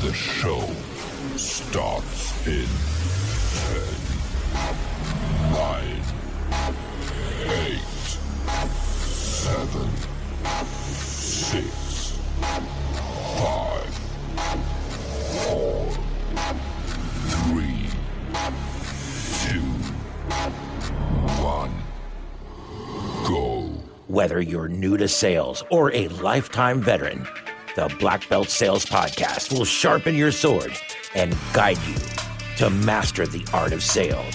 The show starts in 10, 9, 8, 7, 6, 5, 4, 3, 2, 1, go. Whether you're new to sales or a lifetime veteran, the Blackbelt Sales Podcast will sharpen your sword and guide you to master the art of sales.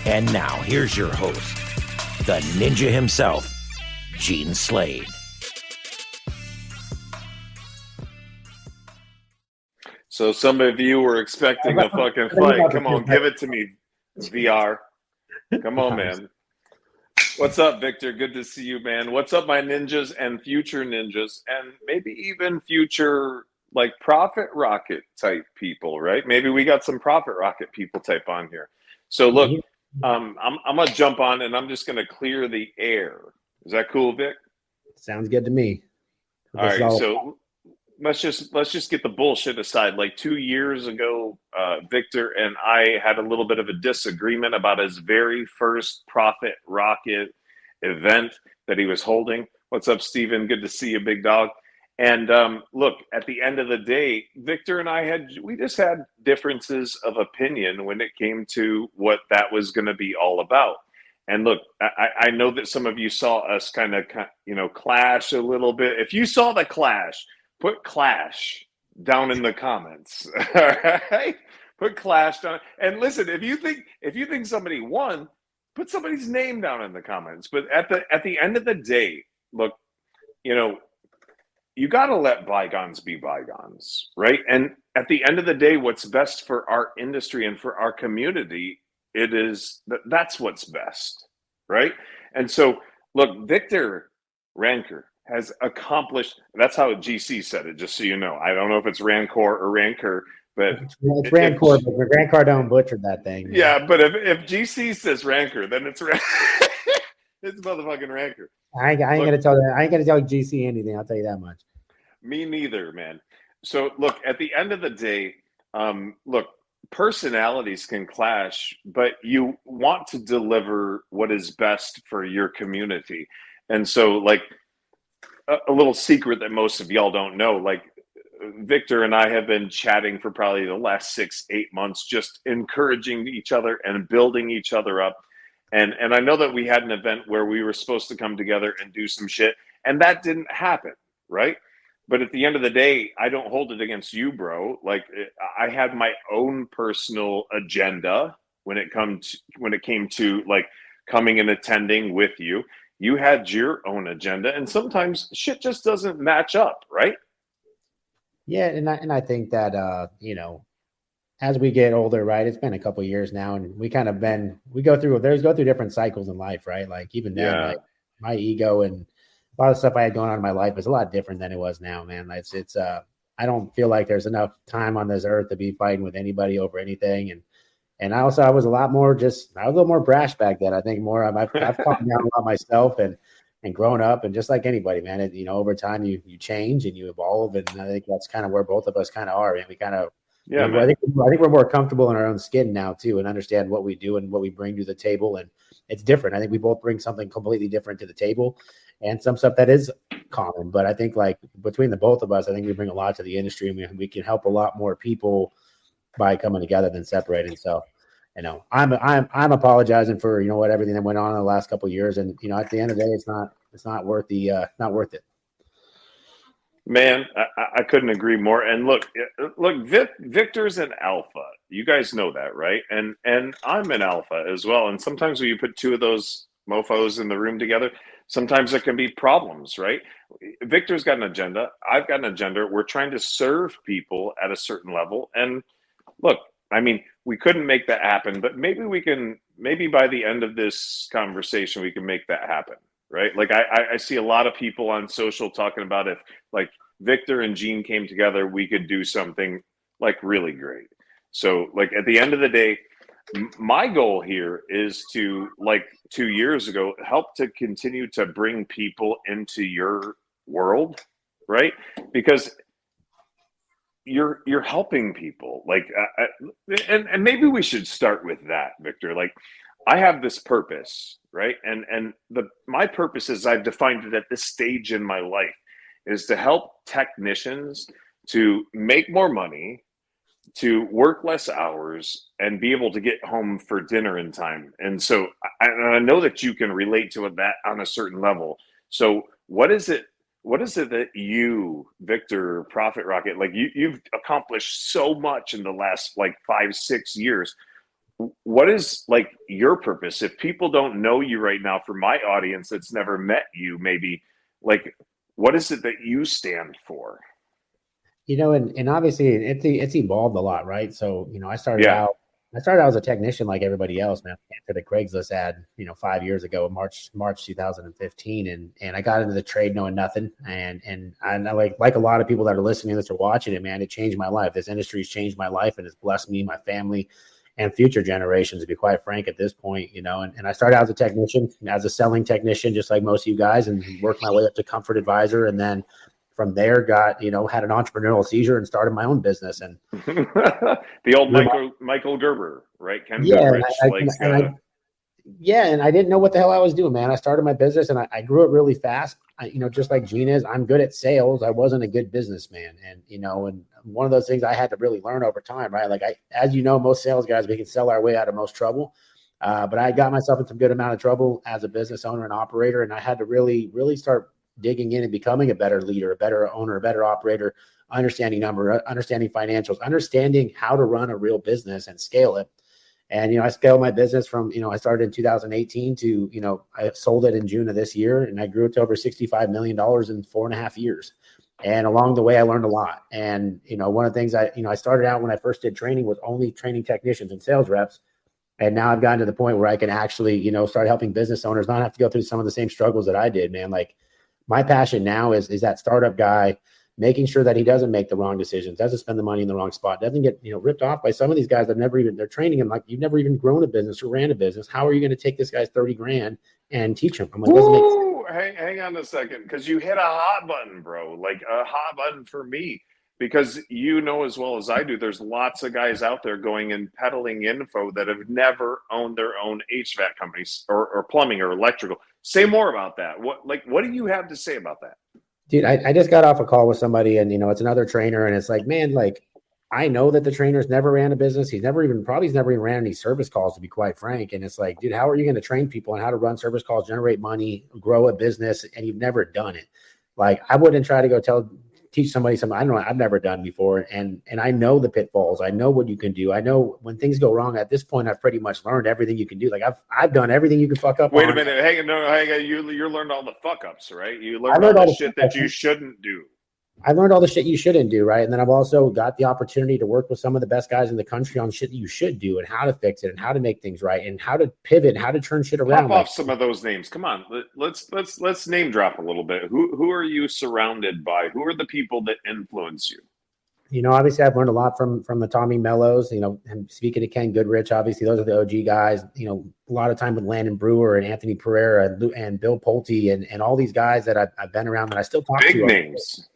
And now, here's your host, the ninja himself, Gene Slade. So some of you were expecting a fucking fight. Come on, give it to me, VR. Come on, man. What's up, Victor? Good to see you, man. What's up, my ninjas and future ninjas, and maybe even future like Profit Rocket type people, right? Maybe we got some Profit Rocket people type on here. So look, I'm gonna jump on and I'm just gonna clear the air. Is that cool, Vic? Sounds good to me. All right, so let's just get the bullshit aside. Like 2 years ago, Victor and I had a little bit of a disagreement about his very first Profit Rocket event that he was holding. What's up, Steven? Good to see you, big dog. And look, at the end of the day, Victor and I we just had differences of opinion when it came to what that was going to be all about. And look, I know that some of you saw us kind of, clash a little bit. If you saw the clash, put clash down in the comments. All right, put clash down. And listen, if you think somebody won, put somebody's name down in the comments. But at the end of the day, look, you got to let bygones be bygones, right? And at the end of the day, what's best for our industry and for our community, that's what's best, right? And so, look, Victor Rancour has accomplished, that's how GC said it, just so you know. I don't know if it's Rancour or Rancour, but it's Rancour, but Rancour don't butcher that thing. Yeah, but if GC says Rancour, then it's it's motherfucking Rancour. I ain't gonna tell that. I ain't gonna tell GC anything. I'll tell you that much. Me neither, man. So look, at the end of the day, look, personalities can clash, but you want to deliver what is best for your community. And so, like, a little secret that most of y'all don't know, like, Victor and I have been chatting for probably the last 6-8 months, just encouraging each other and building each other up. And I know that we had an event where we were supposed to come together and do some shit, and that didn't happen, right? But at the end of the day, I don't hold it against you, bro. Like, I had my own personal agenda when it came to like coming and attending with you. You had your own agenda, and sometimes shit just doesn't match up, right? Yeah, and I think that as we get older, right? It's been a couple of years now, and we go through different cycles in life, right? Like even then, like my ego and a lot of stuff I had going on in my life is a lot different than it was now, man. It's I don't feel like there's enough time on this earth to be fighting with anybody over anything, and I was a little more brash back then. I think more I've calmed down a lot myself and grown up, and just like anybody, man, over time you change and you evolve, and I think that's kind of where both of us kind of are, and we kind of. Yeah, I think we're more comfortable in our own skin now too, and understand what we do and what we bring to the table, and it's different. I think we both bring something completely different to the table, and some stuff that is common. But I think like between the both of us, I think we bring a lot to the industry, and we can help a lot more people by coming together than separating. So, I'm apologizing for everything that went on in the last couple of years, and at the end of the day, it's not worth it. Man, I couldn't agree more. And look, Victor's an alpha. You guys know that, right? And I'm an alpha as well. And sometimes when you put two of those mofos in the room together, sometimes there can be problems, right? Victor's got an agenda. I've got an agenda. We're trying to serve people at a certain level. And look, I mean, we couldn't make that happen, but maybe by the end of this conversation, we can make that happen. Right? Like I see a lot of people on social talking about if like Victor and Gene came together, we could do something like really great. So like at the end of the day, my goal here is to, like 2 years ago, help to continue to bring people into your world, right? Because you're helping people. Like, and maybe we should start with that, Victor. Like, I have this purpose, right? And my purpose, is I've defined it at this stage in my life, is to help technicians to make more money, to work less hours, and be able to get home for dinner in time. And so I know that you can relate to that on a certain level. So what is it that you, Victor Profit Rocket, like you've accomplished so much in the last like 5-6 years? What is like your purpose? If people don't know you right now, for my audience that's never met you, maybe, like, what is it that you stand for? And obviously it's evolved a lot, right? So, I started Yeah. out as a technician like everybody else, man. For the Craigslist ad, 5 years ago, March 2015, and I got into the trade knowing nothing, and I like a lot of people that are listening to this or watching it, man. It changed my life. This industry's changed my life, and it's blessed me, my family, and future generations, to be quite frank at this point. And I started out as a technician, as a selling technician, just like most of you guys, and worked my way up to comfort advisor, and then from there had an entrepreneurial seizure and started my own business. And the old Michael Gerber, right? Ken yeah, Goodrich, and I didn't know what the hell I was doing, man. I started my business and I grew it really fast. Just like Gene is, I'm good at sales. I wasn't a good businessman. And, and one of those things I had to really learn over time, right? Like as most sales guys, we can sell our way out of most trouble. But I got myself in some good amount of trouble as a business owner and operator. And I had to really, really start digging in and becoming a better leader, a better owner, a better operator, understanding understanding financials, understanding how to run a real business and scale it. And, I scaled my business from, I started in 2018 to, I sold it in June of this year, and I grew it to over $65 million in 4.5 years. And along the way, I learned a lot. And, one of the things I started out when I first did training was only training technicians and sales reps. And now I've gotten to the point where I can actually, start helping business owners not have to go through some of the same struggles that I did, man. Like, my passion now is that startup guy, making sure that he doesn't make the wrong decisions, doesn't spend the money in the wrong spot, doesn't get ripped off by some of these guys that they're training him like, you've never even grown a business or ran a business. How are you going to take this guy's 30 grand and teach him? I'm like, doesn't make sense. Hang on a second, because you hit a hot button, bro. Like a hot button for me, because as well as I do, there's lots of guys out there going and peddling info that have never owned their own HVAC companies or plumbing or electrical. Say more about that. What do you have to say about that? Dude, I just got off a call with somebody, and it's another trainer, and it's like, man, like, I know that the trainer's never ran a business. He's never even ran any service calls, to be quite frank. And it's like, dude, how are you going to train people on how to run service calls, generate money, grow a business, and you've never done it? Like, I wouldn't try to go teach somebody something I don't know, I've never done before. And I know the pitfalls. I know what you can do. I know when things go wrong. At this point, I've pretty much learned everything you can do. Like, I've done everything you can fuck up. Wait a minute. Hang on. You learned all the fuck ups, right? You learned all the shit that you shouldn't do. I learned all the shit you shouldn't do, right? And then I've also got the opportunity to work with some of the best guys in the country on shit that you should do and how to fix it and how to make things right and how to pivot and how to turn shit around. Pop off some of those names. Come on, let's name drop a little bit. Who are you surrounded by? Who are the people that influence you? Obviously I've learned a lot from the Tommy Mellos, and speaking to Ken Goodrich, obviously those are the OG guys, a lot of time with Landon Brewer and Anthony Pereira and Bill Pulte and all these guys that I've been around that I still talk to. Big names.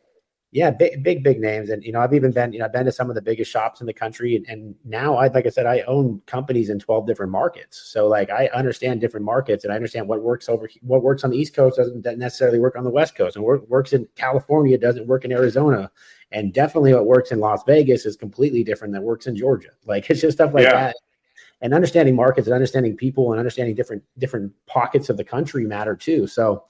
Yeah, big names. And, I've even been, I've been to some of the biggest shops in the country. And now like I said, I own companies in 12 different markets. So like, I understand different markets and I understand what works on the East Coast doesn't necessarily work on the West Coast, and what works in California doesn't work in Arizona. And definitely what works in Las Vegas is completely different than works in Georgia. Like, it's just stuff like that. And understanding markets and understanding people and understanding different pockets of the country matter too. So,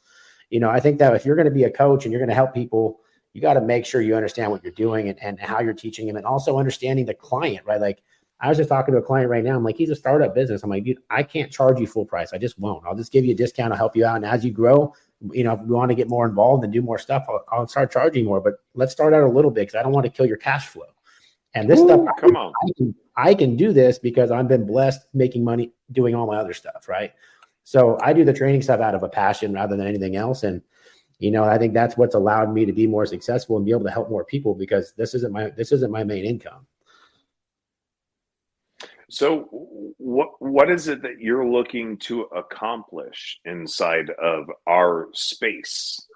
I think that if you're going to be a coach and you're going to help people, you got to make sure you understand what you're doing and how you're teaching them, and also understanding the client, right? Like, I was just talking to a client right now. I'm like, he's a startup business. I'm like, dude, I can't charge you full price. I just won't. I'll just give you a discount. I'll help you out. And as you grow, if you want to get more involved and do more stuff, I'll start charging more. But let's start out a little bit because I don't want to kill your cash flow. And this stuff, I can do this because I've been blessed making money doing all my other stuff, right? So I do the training stuff out of a passion rather than anything else. And I think that's what's allowed me to be more successful and be able to help more people, because this isn't my main income. So what is it that you're looking to accomplish inside of our space?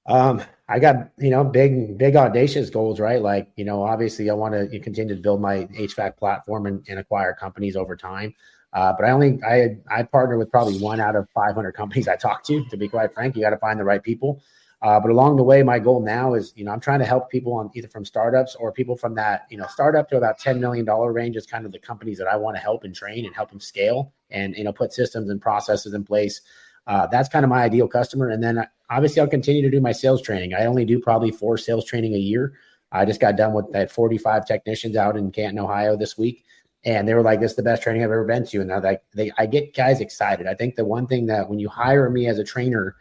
I got, big audacious goals, right? Like, obviously I want to continue to build my HVAC platform and acquire companies over time. But I partner with probably 1 out of 500 companies I talk to be quite frank. You got to find the right people. But along the way, my goal now is, I'm trying to help people on either from startups or people from that, startup to about $10 million range is kind of the companies that I want to help and train and help them scale and, put systems and processes in place. That's kind of my ideal customer. And then obviously I'll continue to do my sales training. I only do probably 4 sales training a year. I just got done with that 45 technicians out in Canton, Ohio this week. And they were like, this is the best training I've ever been to. And they're like, I get guys excited. I think the one thing that when you hire me as a trainer,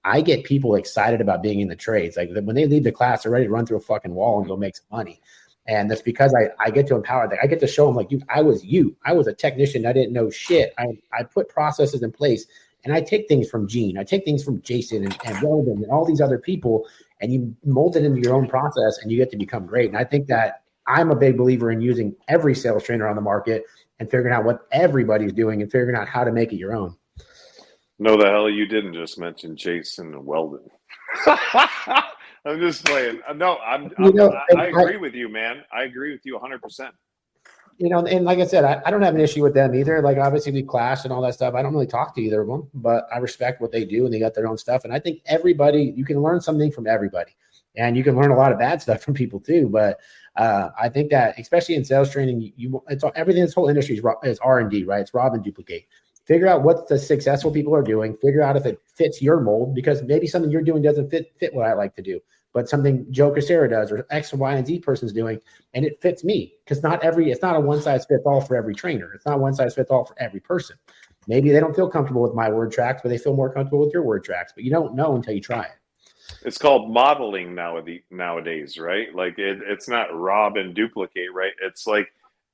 I get people excited about being in the trades. Like when they leave the class, they're ready to run through a fucking wall and go make some money. And that's because I get to empower them. I get to show them like, I was a technician. I didn't know shit. I put processes in place. And I take things from Gene, I take things from Jason and Weldon and all these other people, and you mold it into your own process and you get to become great. And I think that I'm a big believer in using every sales trainer on the market and figuring out what everybody's doing and figuring out how to make it your own. No, the hell you didn't just mention Jason and Weldon. I'm just playing. No, I agree with you, man. I agree with you 100%. And like I said, I don't have an issue with them either. Like obviously we clash and all that stuff. I don't really talk to either of them, but I respect what they do and they got their own stuff. And I think you can learn something from everybody, and you can learn a lot of bad stuff from people too. But I think that especially in sales training, everything. This whole industry is R&D, right? It's rob and duplicate. Figure out what the successful people are doing. Figure out if it fits your mold, because maybe something you're doing doesn't fit what I like to do. But something Joe Casera does or X, Y, and Z person's doing, and it fits me. Because it's not a one size fits all for every trainer. It's not one size fits all for every person. Maybe they don't feel comfortable with my word tracks, but they feel more comfortable with your word tracks. But you don't know until you try it. It's called modeling nowadays, right? Like it's not rob and duplicate, right? It's like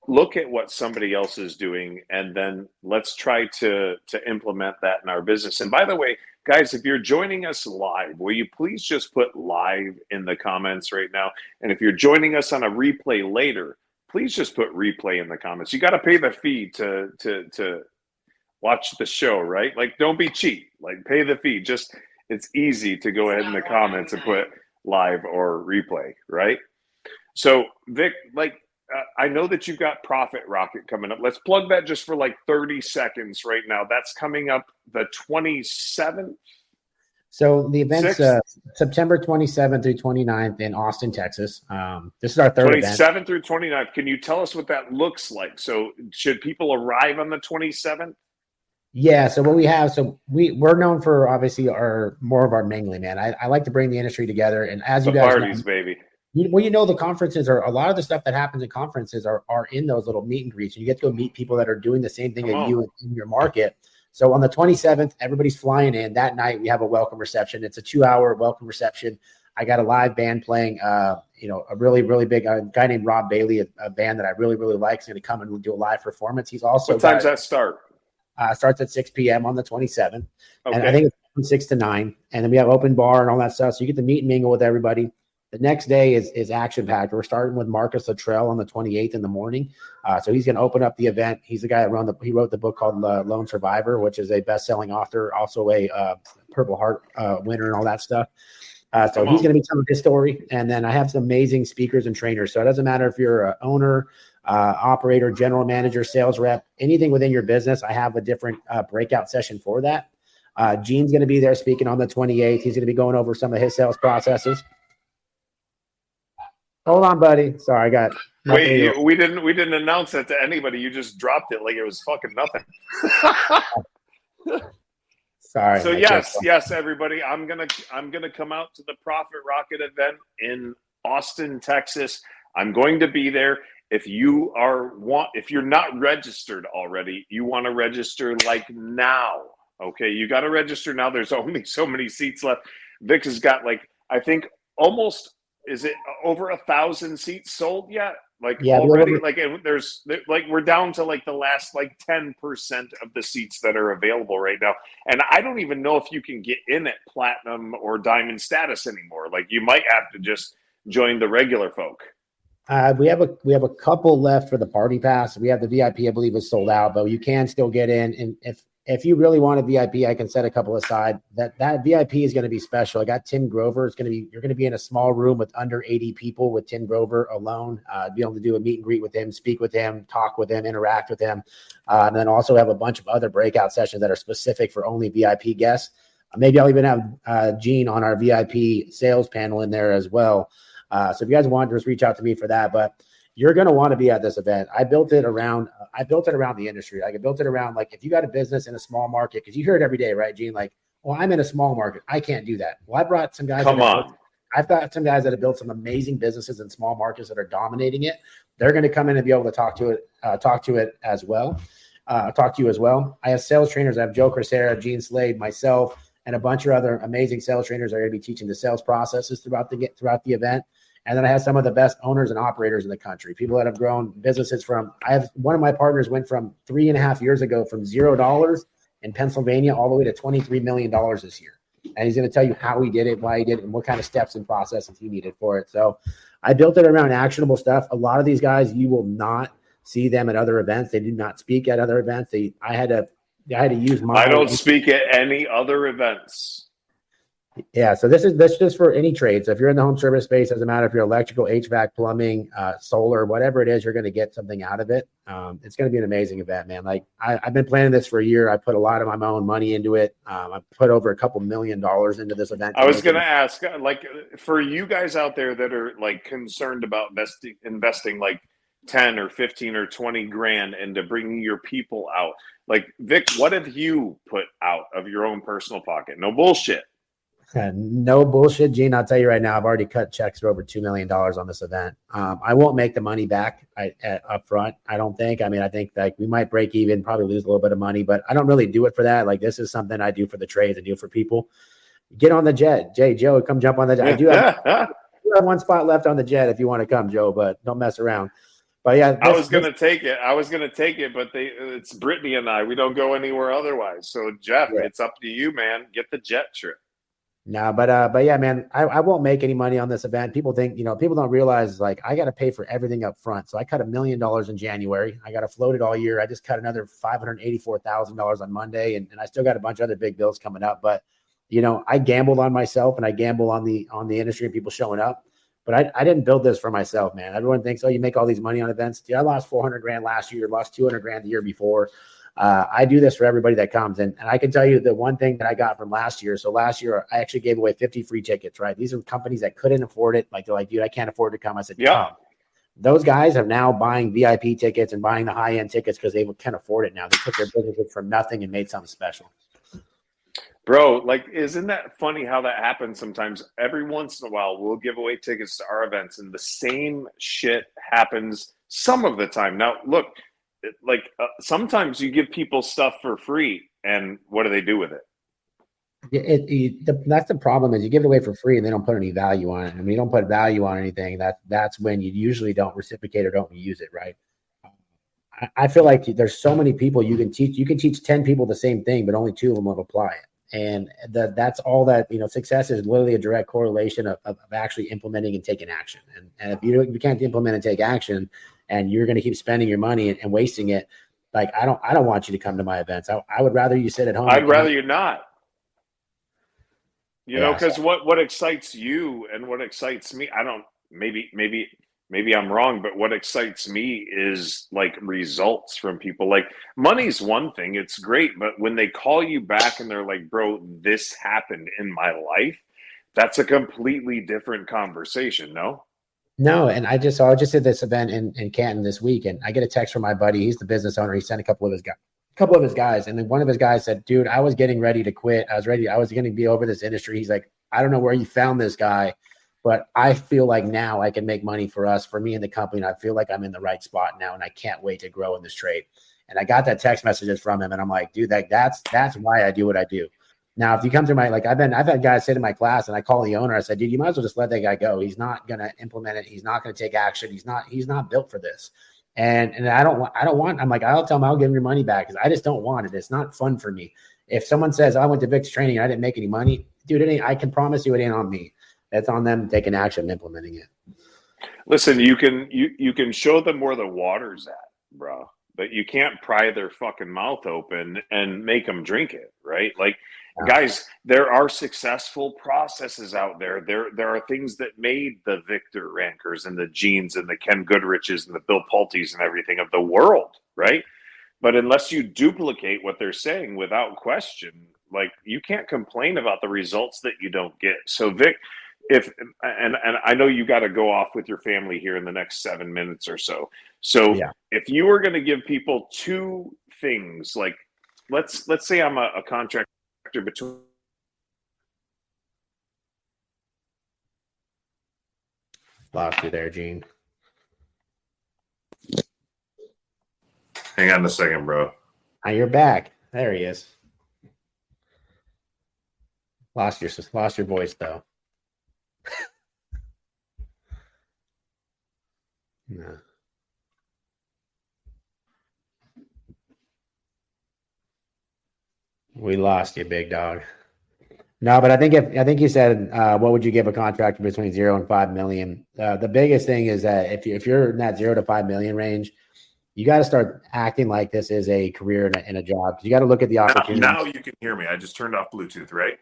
look at what somebody else is doing, and then let's try to implement that in our business. And by the way, guys, if you're joining us live, will you please just put live in the comments right now? And if you're joining us on a replay later, please just put replay in the comments. You got to pay the fee to watch the show, right? Like, don't be cheap. Like, pay the fee. Just it's easy to go ahead in the comments and put live or replay, right? So, Vic, I know that you've got Profit Rocket coming up. Let's plug that just for like 30 seconds right now. That's coming up the 27th. So the event's September 27th through 29th in Austin, Texas. This is our third event. 27th through 29th. Can you tell us what that looks like? So should people arrive on the 27th? Yeah. So what we have, we're known for obviously more of our mingling, man. I like to bring the industry together. And as you guys parties, know, baby. The conferences are a lot of the stuff that happens in conferences are in those little meet and greets. And you get to go meet people that are doing the same thing as you in your market. So on the 27th, everybody's flying in. That night we have a welcome reception. It's a 2-hour welcome reception. I got a live band playing, a really, really big guy named Rob Bailey, a band that I really, really like. Is going to come and do a live performance. He's also what time's that start? Starts at 6 p.m. on the 27th. Okay. And I think it's from 6 to 9. And then we have open bar and all that stuff. So you get to meet and mingle with everybody. The next day is action packed. We're starting with Marcus Luttrell on the 28th in the morning. So he's going to open up the event. He's the guy that he wrote the book called Lone Survivor, which is a best-selling author, also a Purple Heart winner and all that stuff. So he's going to be telling his story. And then I have some amazing speakers and trainers. So it doesn't matter if you're an owner, operator, general manager, sales rep, anything within your business. I have a different breakout session for that. Gene's going to be there speaking on the 28th. He's going to be going over some of his sales processes. Hold on, buddy. Sorry, I got. Wait, we didn't announce that to anybody. You just dropped it like it was fucking nothing. Sorry. So yes, everybody. I'm gonna come out to the Profit Rocket event in Austin, Texas. I'm going to be there. If you're not registered already, you want to register like now. Okay, you got to register now. There's only so many seats left. Vic has got I think almost. Is it over 1,000 seats sold yet? Already? We're down to the last 10% of the seats that are available right now. And I don't even know if you can get in at platinum or diamond status anymore. You might have to just join the regular folk. We have a couple left for the party pass. We have the VIP, I believe, is sold out, but you can still get in. And if if you really want a VIP, I can set a couple aside. That VIP is going to be special. I got Tim Grover. You're going to be in a small room with under 80 people with Tim Grover alone. Be able to do a meet and greet with him, speak with him, talk with him, interact with him, and then also have a bunch of other breakout sessions that are specific for only VIP guests. Maybe I'll even have Gene on our VIP sales panel in there as well. So if you guys want, just reach out to me for that. But you're going to want to be at this event. I built it around the industry. Like I built it around, like, if you got a business in a small market, because you hear it every day, right, Gene? Like, well, I'm in a small market, I can't do that. Well, I brought some guys. I've got some guys that have built some amazing businesses in small markets that are dominating it. They're going to come in and be able to talk to you as well. I have sales trainers. I have Joe Crisera, Gene Slade, myself, and a bunch of other amazing sales trainers that are going to be teaching the sales processes throughout the event. And then I have some of the best owners and operators in the country, people that have grown businesses one of my partners went from 3.5 years ago from $0 in Pennsylvania all the way to $23 million this year. And he's going to tell you how he did it, why he did it, and what kind of steps and processes he needed for it. So I built it around actionable stuff. A lot of these guys, you will not see them at other events. They do not speak at other events. I had to use my. I don't speak at any other events. Yeah, so this is just for any trade. So if you're in the home service space, doesn't matter if you're electrical, HVAC, plumbing, solar, whatever it is, you're going to get something out of it. It's going to be an amazing event, man. Like I've been planning this for a year. I put a lot of my own money into it. I put over $2 million into this event. I was going to ask, like, for you guys out there that are like concerned about investing like 10 or 15 or 20 grand into bringing your people out. Like, Vic, what have you put out of your own personal pocket? No bullshit. No bullshit, Gene. I'll tell you right now, I've already cut checks for over $2 million on this event. I won't make the money back up front, I don't think. I mean, I think like we might break even, probably lose a little bit of money, but I don't really do it for that. Like, this is something I do for the trades. I do for people. Get on the jet. Joe, come jump on the jet. I do have one spot left on the jet if you want to come, Joe, but don't mess around. But yeah, I was going to take it, but it's Brittany and I. We don't go anywhere otherwise. So, Jeff, It's up to you, man. Get the jet trip. No, but yeah, man, I won't make any money on this event. People think, people don't realize, like, I got to pay for everything up front. So I cut $1 million in January. I got to float it all year. I just cut another $584,000 on Monday, and I still got a bunch of other big bills coming up. But I gambled on myself, and I gamble on the industry and people showing up. But I didn't build this for myself, man. Everyone thinks, oh, you make all these money on events. Dude, I lost 400 grand last year, lost 200 grand the year before. I do this for everybody that comes. And I can tell you the one thing that I got from last year. So last year, I actually gave away 50 free tickets, right? These are companies that couldn't afford it. Like, they're like, dude, I can't afford to come. I said, yeah. Come. Those guys are now buying VIP tickets and buying the high-end tickets because they can afford it now. They took their businesses from nothing and made something special. Bro, like, isn't that funny how that happens sometimes? Every once in a while, we'll give away tickets to our events, and the same shit happens some of the time. Now, look, sometimes you give people stuff for free, and what do they do with it? That's the problem, is you give it away for free and they don't put any value on it. And when you don't put value on anything, that's when you usually don't reciprocate or don't use it, right? I feel like there's so many people you can teach. You can teach 10 people the same thing, but only 2 of them will apply it. And that's all that, success is literally a direct correlation of actually implementing and taking action. And if you can't implement and take action, and you're going to keep spending your money and wasting it, like, I don't want you to come to my events. I would rather you sit at home. I'd rather you not. Because what excites you and what excites me, maybe I'm wrong, but what excites me is like results from people. Like, money's one thing, it's great, but when they call you back and they're like, bro, this happened in my life, that's a completely different conversation. No, and I just did this event in Canton this week, and I get a text from my buddy. He's the business owner. He sent a couple of his guys, and then one of his guys said, dude, I was getting ready to quit. I was going to be over this industry. He's like, I don't know where you found this guy, but I feel like now I can make money for me and the company. And I feel like I'm in the right spot now, and I can't wait to grow in this trade. And I got that text messages from him, and I'm like, dude, that's why I do what I do. Now, if you come to I've had guys sit in my class, and I call the owner. I said, dude, you might as well just let that guy go. He's not going to implement it. He's not going to take action. He's not built for this. And I don't want, I'm like, I'll tell him I'll give him your money back, because I just don't want it. It's not fun for me. If someone says, I went to Vic's training and I didn't make any money, dude, I can promise you it ain't on me. It's on them taking action and implementing it. Listen, you can show them where the water's at, bro. but you can't pry their fucking mouth open and make them drink it, right? Like, guys, there are successful processes out there. There are things that made the Victor Rancours and the Genes and the Ken Goodriches and the Bill Pulte's and everything of the world, right? But unless you duplicate what they're saying without question, like, you can't complain about the results that you don't get. So Vic, and I know you got to go off with your family here in the next 7 minutes or so. So if you were going to give people two things, like let's say I'm a contractor between. Lost you there, Gene. Hang on a second, bro. You're back. There he is. Lost your voice though. No. We lost you, big dog. No, but I think you said what would you give a contractor between 0 and 5 million? The biggest thing is that if you're in that 0 to 5 million range, you got to start acting like this is a career and a job. You got to look at the opportunity. Now you can hear me. I just turned off Bluetooth, right?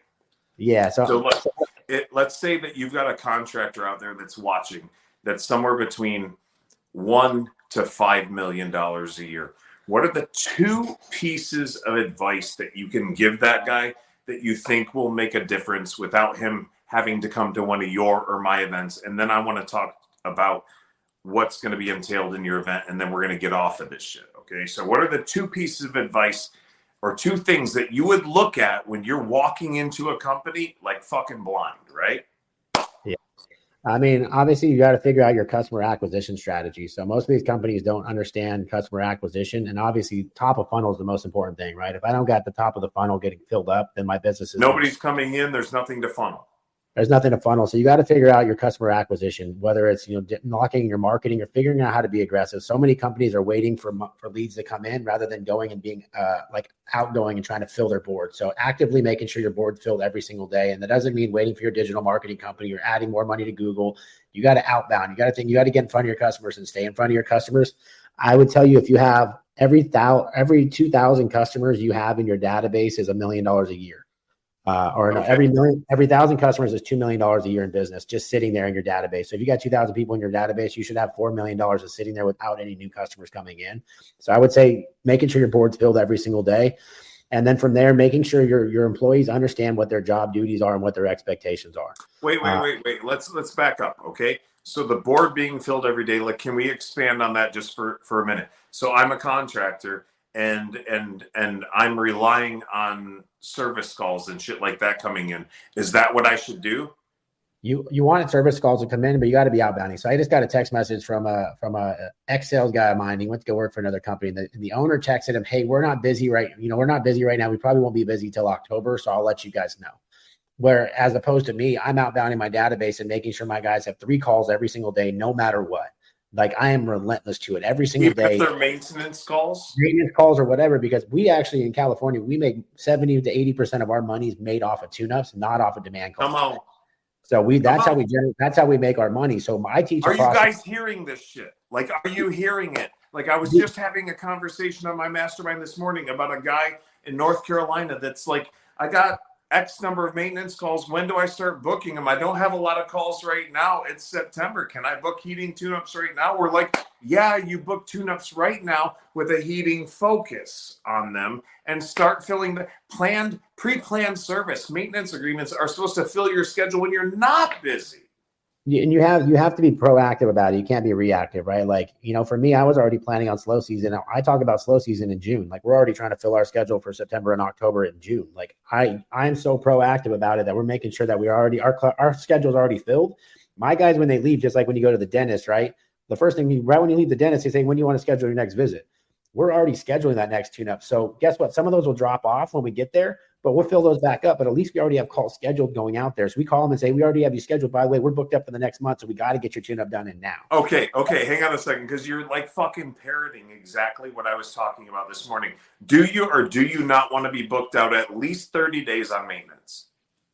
Yeah. So let's say that you've got a contractor out there that's watching that's somewhere between $1 to $5 million a year. What are the two pieces of advice that you can give that guy that you think will make a difference without him having to come to one of your or my events? And then I want to talk about what's going to be entailed in your event, and then we're going to get off of this shit. Okay. So what are the two pieces of advice or two things that you would look at when you're walking into a company like fucking blind, right? Yeah. I mean, obviously you got to figure out your customer acquisition strategy. So most of these companies don't understand customer acquisition, and obviously top of funnel is the most important thing, right? If I don't got the top of the funnel getting filled up, then my business is nobody's coming in. There's nothing to funnel. There's nothing to funnel. So you got to figure out your customer acquisition, whether it's, knocking your marketing or figuring out how to be aggressive. So many companies are waiting for leads to come in rather than going and being outgoing and trying to fill their board. So actively making sure your board's filled every single day. And that doesn't mean waiting for your digital marketing company. You're adding more money to Google. You got to outbound. You got to get in front of your customers and stay in front of your customers. I would tell you, if you have every 2,000 customers you have in your database is $1 million a year. Every 1,000 customers is $2 million a year in business just sitting there in your database. So if you got 2,000 people in your database, you should have $4 million just sitting there without any new customers coming in. So I would say making sure your board's filled every single day. And then from there, making sure your employees understand what their job duties are and what their expectations are. Wait. Let's back up. Okay. So the board being filled every day, like, can we expand on that just for a minute? So I'm a contractor and I'm relying on service calls and shit like that coming in. Is that what I should do? You want service calls to come in, but you got to be outbounding. So I just got a text message from a ex-sales guy of mine. He went to go work for another company. And the owner texted him, "Hey, we're not busy right now. We probably won't be busy till October, so I'll let you guys know." Where as opposed to me, I'm outbounding my database and making sure my guys have 3 calls every single day, no matter what. Like, I am relentless to it every single day. Their maintenance calls or whatever, because we actually in California, we make 70 to 80% of our money is made off of tune-ups, not off of demand calls. Come on. So that's how we make our money. So I teach. Are you guys hearing this shit? Like, are you hearing it? Like, I was just having a conversation on my mastermind this morning about a guy in North Carolina that's like, I got X number of maintenance calls. When do I start booking them? I don't have a lot of calls right now. It's September. Can I book heating tune-ups right now? We're like, yeah, you book tune-ups right now with a heating focus on them and start filling the pre-planned service. Maintenance agreements are supposed to fill your schedule when you're not busy. And you have to be proactive about it. You can't be reactive, right? Like, for me, I was already planning on slow season. I talk about slow season in June. Like, we're already trying to fill our schedule for September and October in June. Like, I'm so proactive about it that we're making sure that our schedule's already filled. My guys, when they leave, just like when you go to the dentist, right? The first thing, right when you leave the dentist, they say, when do you want to schedule your next visit? We're already scheduling that next tune-up. So guess what? Some of those will drop off when we get there, but we'll fill those back up. But at least we already have calls scheduled going out there. So we call them and say, we already have you scheduled. By the way, we're booked up for the next month. So we got to get your tune-up done in now. Okay. Hang on a second. Because you're like fucking parroting exactly what I was talking about this morning. Do you or do you not want to be booked out at least 30 days on maintenance?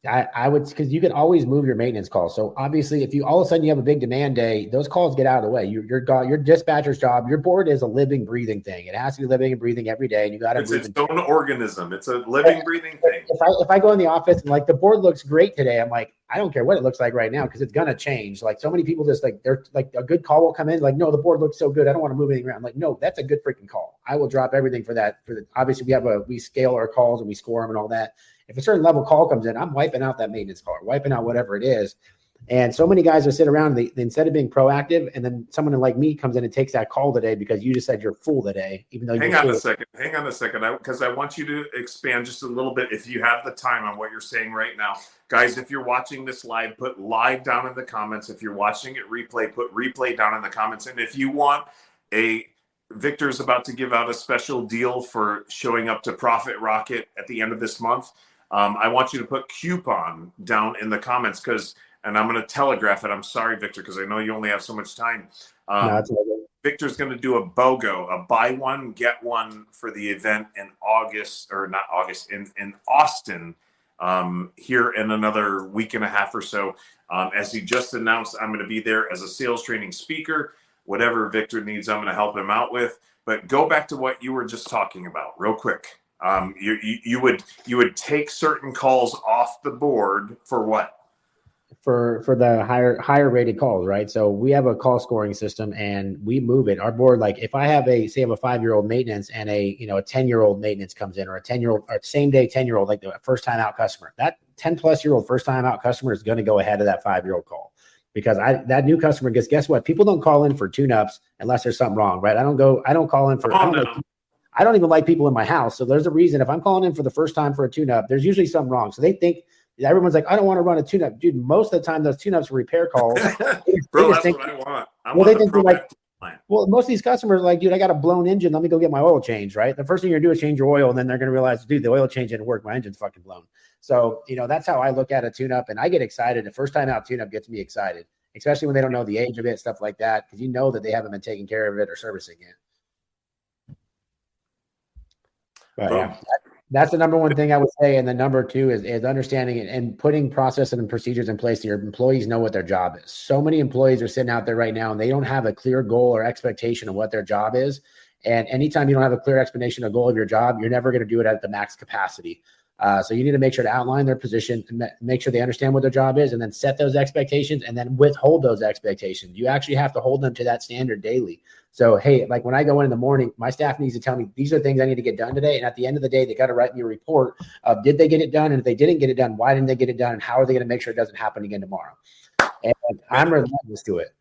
I would, because you can always move your maintenance calls. So obviously, if you all of a sudden you have a big demand day, those calls get out of the way. Your dispatcher's job, your board is a living, breathing thing. It has to be living and breathing every day, and you got to It's move. its own organism. It's a living, breathing thing. If I go in the office and like the board looks great today, I'm like, I don't care what it looks like right now because it's gonna change. Like so many people just like they're like a good call will come in, like, no, the board looks so good, I don't want to move anything around. I'm like, no, that's a good freaking call. I will drop everything for that. Obviously we scale our calls and we score them and all that. If a certain level call comes in, I'm wiping out that maintenance call, wiping out whatever it is. And so many guys will sit around, they instead of being proactive, and then someone like me comes in and takes that call today because you just said you're full today, even though you're Hang on a second, because I want you to expand just a little bit if you have the time on what you're saying right now. Guys, if you're watching this live, put live down in the comments. If you're watching it replay, put replay down in the comments. And if you want Victor's about to give out a special deal for showing up to Profit Rocket at the end of this month. I want you to put coupon down in the comments and I'm going to telegraph it. I'm sorry, Victor, because I know you only have so much time. Victor's going to do a BOGO, a buy one, get one for the event in in Austin here in another week and a half or so. As he just announced, I'm going to be there as a sales training speaker. Whatever Victor needs, I'm going to help him out with. But go back to what you were just talking about real quick. You would take certain calls off the board for what? For the higher rated calls, right? So we have a call scoring system and we move it. Our board, like if I have a 5-year-old maintenance and a 10-year-old maintenance comes in, or a 10-year-old or same day 10-year-old, like the first time out customer, that 10+-year-old first time out customer is going to go ahead of that 5-year-old call. Because that new customer gets, guess what? People don't call in for tune-ups unless there's something wrong, right? I don't call in for, I don't even like people in my house. So there's a reason if I'm calling in for the first time for a tune-up, there's usually something wrong. So they think everyone's like, I don't want to run a tune-up. Dude, most of the time those tune-ups are repair calls. Bro, that's what I want. I want the proactive plan. Well, most of these customers are like, dude, I got a blown engine. Let me go get my oil changed, right? The first thing you're going to do is change your oil, and then they're going to realize, dude, the oil change didn't work. My engine's fucking blown. So, that's how I look at a tune-up, and I get excited. The first time out tune-up gets me excited, especially when they don't know the age of it, stuff like that, because that they haven't been taking care of it or servicing it. But yeah, that's the number one thing I would say. And the number two is understanding it and putting processes and procedures in place so your employees know what their job is. So many employees are sitting out there right now and they don't have a clear goal or expectation of what their job is. And anytime you don't have a clear explanation or goal of your job, you're never going to do it at the max capacity. So you need to make sure to outline their position and make sure they understand what their job is, and then set those expectations and then withhold those expectations. You actually have to hold them to that standard daily. So, hey, like when I go in the morning, my staff needs to tell me these are things I need to get done today. And at the end of the day, they got to write me a report of did they get it done? And if they didn't get it done, why didn't they get it done? And how are they going to make sure it doesn't happen again tomorrow? And I'm relentless to it.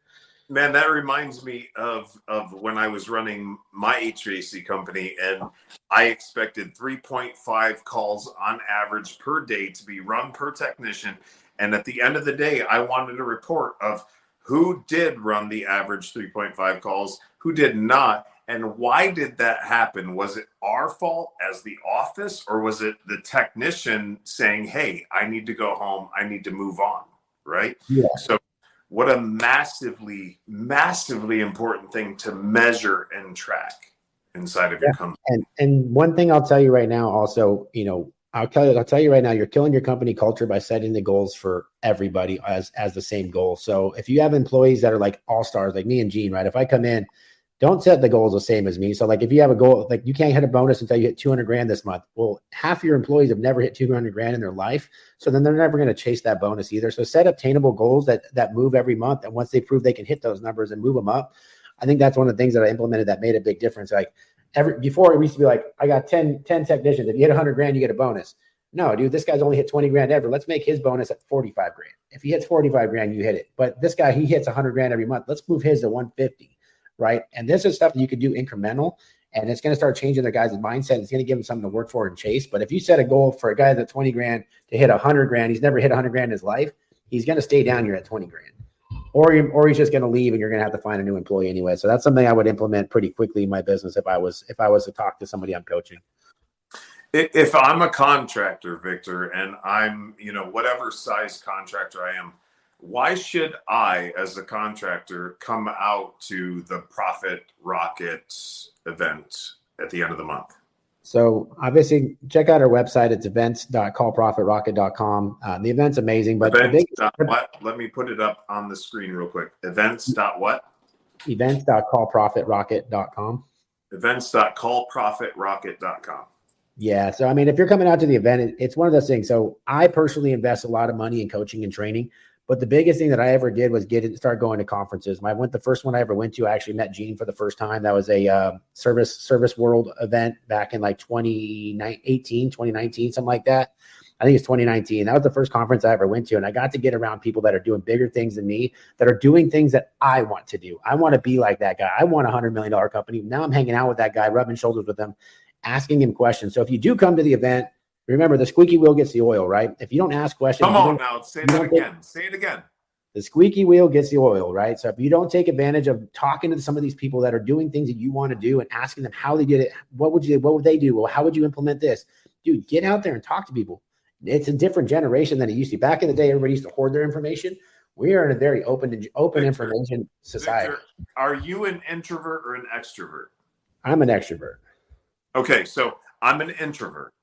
Man, that reminds me of when I was running my HVAC company, and I expected 3.5 calls on average per day to be run per technician. And at the end of the day, I wanted a report of who did run the average 3.5 calls, who did not, and why did that happen? Was it our fault as the office, or was it the technician saying, hey, I need to go home, I need to move on, right? Yeah. So what a massively, massively important thing to measure and track inside of your company. And one thing I'll tell you right now, also, I'll tell you right now, you're killing your company culture by setting the goals for everybody as the same goal. So if you have employees that are like all-stars, like me and Gene, right? If I come in, don't set the goals the same as me. So like if you have a goal, like you can't hit a bonus until you hit 200 grand this month. Well, half your employees have never hit 200 grand in their life. So then they're never going to chase that bonus either. So set obtainable goals that move every month. And once they prove they can hit those numbers and move them up, I think that's one of the things that I implemented that made a big difference. Like before it used to be like, I got 10 technicians. If you hit 100 grand, you get a bonus. No, dude, this guy's only hit 20 grand ever. Let's make his bonus at 45 grand. If he hits 45 grand, you hit it. But this guy, he hits 100 grand every month. Let's move his to 150. Right. And this is stuff that you could do incremental, and it's going to start changing the guys' mindset. It's going to give them something to work for and chase. But if you set a goal for a guy that's 20 grand to hit 100 grand, he's never hit 100 grand in his life. He's going to stay down here at 20 grand, or he's just going to leave and you're going to have to find a new employee anyway. So that's something I would implement pretty quickly in my business if I was to talk to somebody I'm coaching. If I'm a contractor, Victor, and I'm, whatever size contractor I am, why should I, as a contractor, come out to the Profit Rocket event at the end of the month? So obviously check out our website. It's events.callprofitrocket.com. The event's amazing, but what? Let me put it up on the screen real quick. Events.what? Events.callprofitrocket.com. Events.callprofitrocket.com. Yeah. So, I mean, if you're coming out to the event, it's one of those things. So I personally invest a lot of money in coaching and training, but the biggest thing that I ever did was start going to conferences. The first one I ever went to, I actually met Gene for the first time. That was a service world event back in like 2019, something like that. I think it's 2019. That was the first conference I ever went to. And I got to get around people that are doing bigger things than me, that are doing things that I want to do. I want to be like that guy. I want a $100 million company. Now I'm hanging out with that guy, rubbing shoulders with him, asking him questions. So if you do come to the event, remember the squeaky wheel gets the oil, right? If you don't ask questions, come on now, say that again. Say it again. The squeaky wheel gets the oil, right? So if you don't take advantage of talking to some of these people that are doing things that you want to do and asking them how they did it, what would they do? Well, how would you implement this? Dude, get out there and talk to people. It's a different generation than it used to be. Back in the day, everybody used to hoard their information. We are in a very open Victor, information society. Victor, are you an introvert or an extrovert? I'm an extrovert. Okay, so I'm an introvert,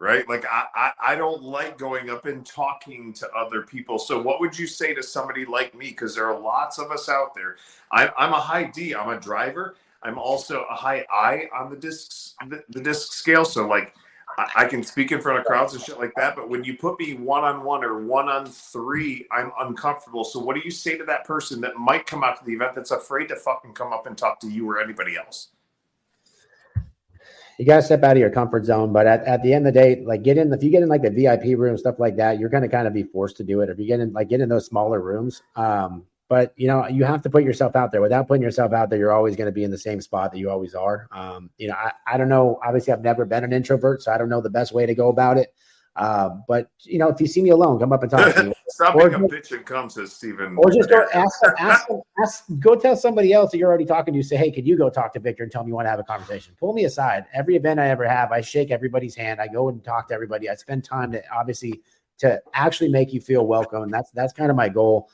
right? Like I don't like going up and talking to other people. So what would you say to somebody like me? Because there are lots of us out there. I'm a high D. I'm a driver. I'm also a high I on the disc scale. So like I can speak in front of crowds and shit like that. But when you put me 1-on-1 or 1-on-3, I'm uncomfortable. So what do you say to that person that might come out to the event that's afraid to fucking come up and talk to you or anybody else? You got to step out of your comfort zone. But at the end of the day, like if you get in like the VIP room, stuff like that, you're going to kind of be forced to do it. If you get in those smaller rooms. But you have to put yourself out there. Without putting yourself out there, you're always going to be in the same spot that you always are. I don't know. Obviously I've never been an introvert, so I don't know the best way to go about it. But if you see me alone, come up and talk to me. Stop being a bitch and come, says Steven. Or just go go tell somebody else that you're already talking to. Say, hey, could you go talk to Victor and tell me you want to have a conversation? Pull me aside. Every event I ever have, I shake everybody's hand. I go and talk to everybody. I spend time to actually make you feel welcome. And that's kind of my goal.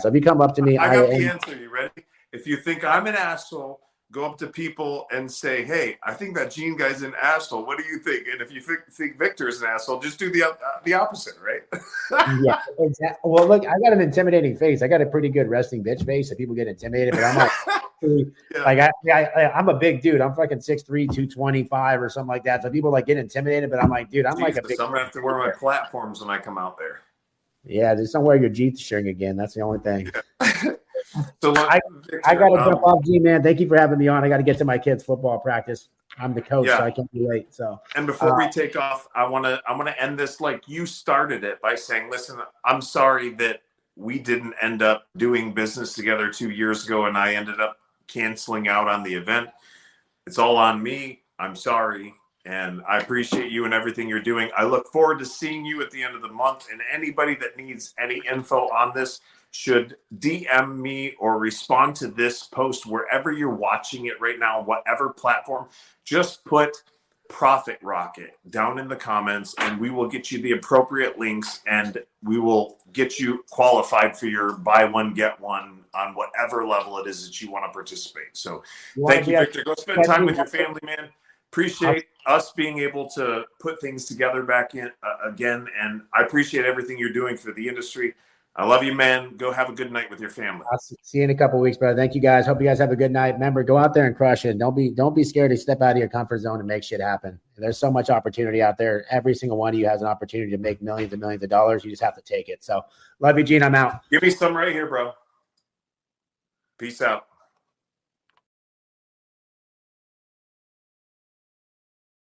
So if you come up to me, I got the answer. You ready? If you think I'm an asshole, go up to people and say, hey, I think that Gene guy's an asshole. What do you think? And if you think Victor is an asshole, just do the opposite, right? Yeah, exactly. Well, look, I got an intimidating face. I got a pretty good resting bitch face, so people get intimidated. But I'm I'm a big dude. I'm fucking 6'3", 225 or something like that. So people get intimidated, but I'm like, dude, I'm like a big. I'm gonna have to wear my platforms when I come out there. Yeah, just don't wear your G-string again. That's the only thing. Yeah. So I got to jump off, G-Man. Thank you for having me on. I got to get to my kids' football practice. I'm the coach, so I can't be late. So, and before we take off, I want to end this like you started it by saying, listen, I'm sorry that we didn't end up doing business together 2 years ago, and I ended up canceling out on the event. It's all on me. I'm sorry. And I appreciate you and everything you're doing. I look forward to seeing you at the end of the month. And anybody that needs any info on this should DM me or respond to this post wherever you're watching it right now, whatever platform. Just put Profit Rocket down in the comments and we will get you the appropriate links and we will get you qualified for your buy one, get one on whatever level it is that you want to participate. So thank you, Victor. Go spend time with your family, man. Appreciate us being able to put things together back in again. And I appreciate everything you're doing for the industry. I love you, man. Go have a good night with your family. I'll see you in a couple of weeks, brother. Thank you, guys. Hope you guys have a good night. Remember, go out there and crush it. Don't be scared to step out of your comfort zone and make shit happen. There's so much opportunity out there. Every single one of you has an opportunity to make millions and millions of dollars. You just have to take it. So love you, Gene. I'm out. Give me some right here, bro. Peace out.